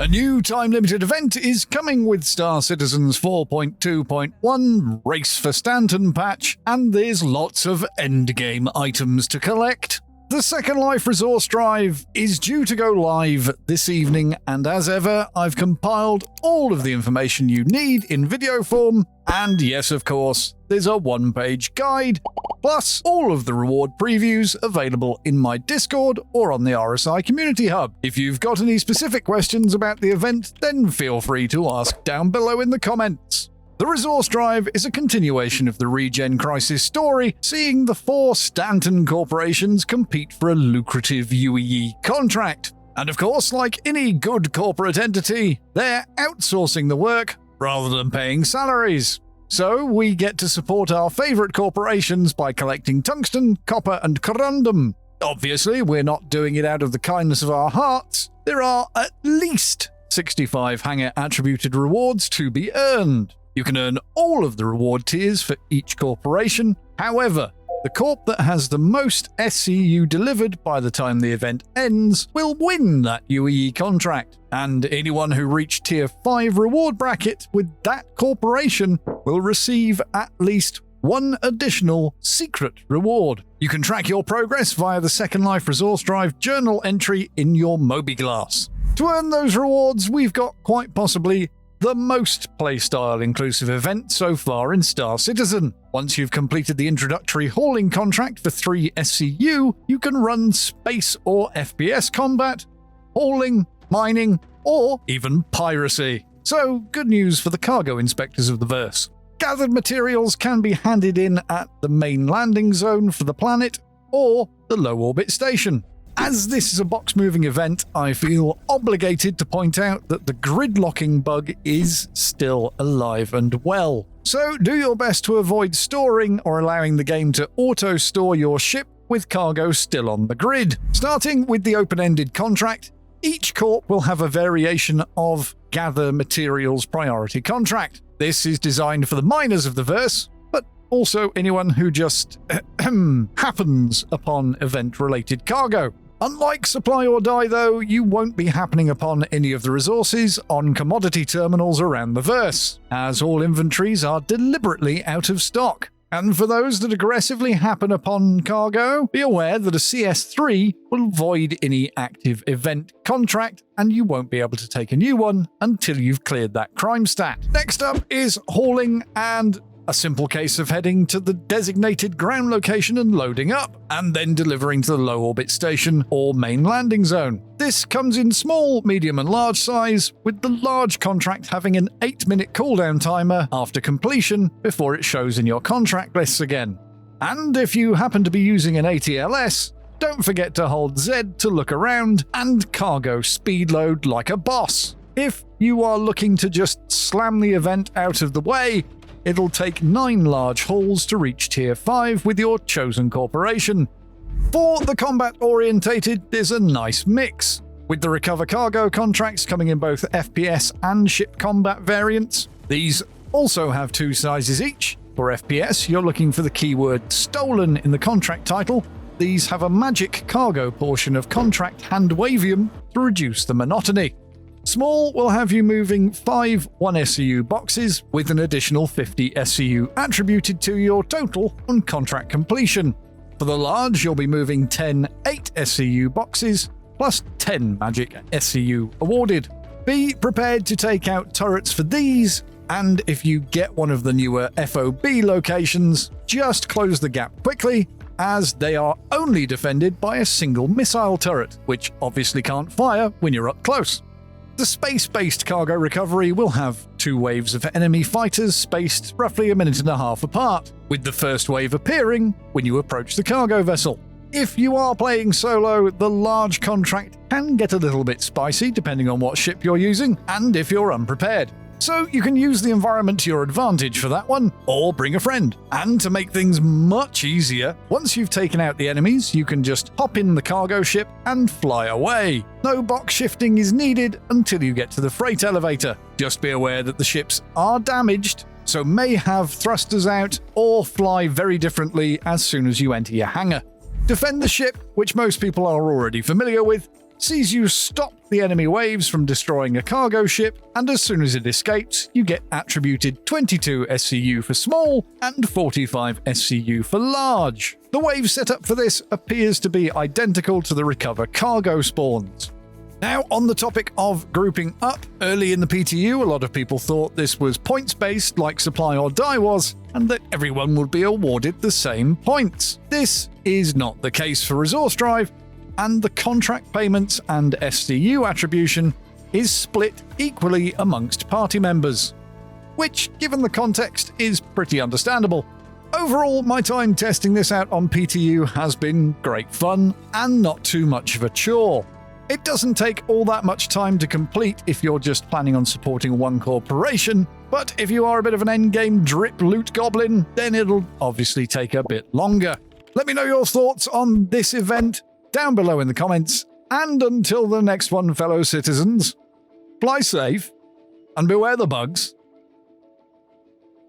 A new time-limited event is coming with Star Citizens 4.2.1 Race for Stanton patch, and there's lots of endgame items to collect. The Second Life resource drive is due to go live this evening, and as ever, I've compiled all of the information you need in video form, and yes, of course, there's a one-page guide, plus all of the reward previews available in my Discord or on the RSI Community Hub. If you've got any specific questions about the event, then feel free to ask down below in the comments. The resource drive is a continuation of the regen crisis story, seeing the 4 Stanton corporations compete for a lucrative UEE contract. And of course, like any good corporate entity, they're outsourcing the work rather than paying salaries. So we get to support our favourite corporations by collecting tungsten, copper and corundum. Obviously, we're not doing it out of the kindness of our hearts. There are at least 65 hangar attributed rewards to be earned. You can earn all of the reward tiers for each corporation. However, the corp that has the most SCU delivered by the time the event ends will win that UEE contract, and anyone who reached Tier 5 reward bracket with that corporation will receive at least one additional secret reward. You can track your progress via the Second Life resource drive journal entry in your Mobiglass. To earn those rewards, we've got quite possibly the most playstyle inclusive event so far in Star Citizen. Once you've completed the introductory hauling contract for 3 SCU, you can run space or FPS combat, hauling, mining, or even piracy. So, good news for the cargo inspectors of the verse. Gathered materials can be handed in at the main landing zone for the planet or the low orbit station. As this is a box-moving event, I feel obligated to point out that the gridlocking bug is still alive and well. So do your best to avoid storing or allowing the game to auto-store your ship with cargo still on the grid. Starting with the open-ended contract, each corp will have a variation of Gather Materials Priority Contract. This is designed for the miners of the verse, but also anyone who just happens upon event-related cargo. Unlike Supply or Die, though, you won't be happening upon any of the resources on commodity terminals around the verse, as all inventories are deliberately out of stock. And for those that aggressively happen upon cargo, be aware that a CS3 will void any active event contract, and you won't be able to take a new one until you've cleared that crime stat. Next up is hauling, and a simple case of heading to the designated ground location and loading up, and then delivering to the low orbit station or main landing zone. This comes in small, medium and large size, with the large contract having an 8-minute cooldown timer after completion before it shows in your contract lists again. And if you happen to be using an ATLS, don't forget to hold Z to look around and cargo speed load like a boss. If you are looking to just slam the event out of the way, it'll take 9 large hauls to reach Tier 5 with your chosen corporation. For the combat-orientated, there's a nice mix, with the Recover Cargo contracts coming in both FPS and ship combat variants. These also have 2 sizes each. For FPS, you're looking for the keyword Stolen in the contract title. These have a magic cargo portion of contract handwavium to reduce the monotony. Small will have you moving 5 1SCU boxes with an additional 50 SCU attributed to your total on contract completion. For the large, you'll be moving 10 8SCU boxes plus 10 magic SCU awarded. Be prepared to take out turrets for these, and if you get one of the newer FOB locations, just close the gap quickly, as they are only defended by a single missile turret, which obviously can't fire when you're up close. The space-based cargo recovery will have 2 waves of enemy fighters spaced roughly 1.5 minutes apart, with the first wave appearing when you approach the cargo vessel. If you are playing solo, the large contract can get a little bit spicy depending on what ship you're using and if you're unprepared. So you can use the environment to your advantage for that one, or bring a friend. And to make things much easier, once you've taken out the enemies, you can just hop in the cargo ship and fly away. No box shifting is needed until you get to the freight elevator. Just be aware that the ships are damaged, so may have thrusters out or fly very differently as soon as you enter your hangar. Defend the ship, which most people are already familiar with. sees you stop the enemy waves from destroying a cargo ship, and as soon as it escapes, you get attributed 22 SCU for small and 45 SCU for large. The wave setup for this appears to be identical to the recover cargo spawns. Now, on the topic of grouping up, early in the PTU, a lot of people thought this was points-based like Supply or Die was, and that everyone would be awarded the same points. This is not the case for Resource Drive, and the contract payments and SCU attribution is split equally amongst party members, which, given the context, is pretty understandable. Overall, my time testing this out on PTU has been great fun and not too much of a chore. It doesn't take all that much time to complete if you're just planning on supporting one corporation, but if you are a bit of an endgame drip loot goblin, then it'll obviously take a bit longer. Let me know your thoughts on this event down below in the comments, and until the next one, fellow citizens, fly safe and beware the bugs.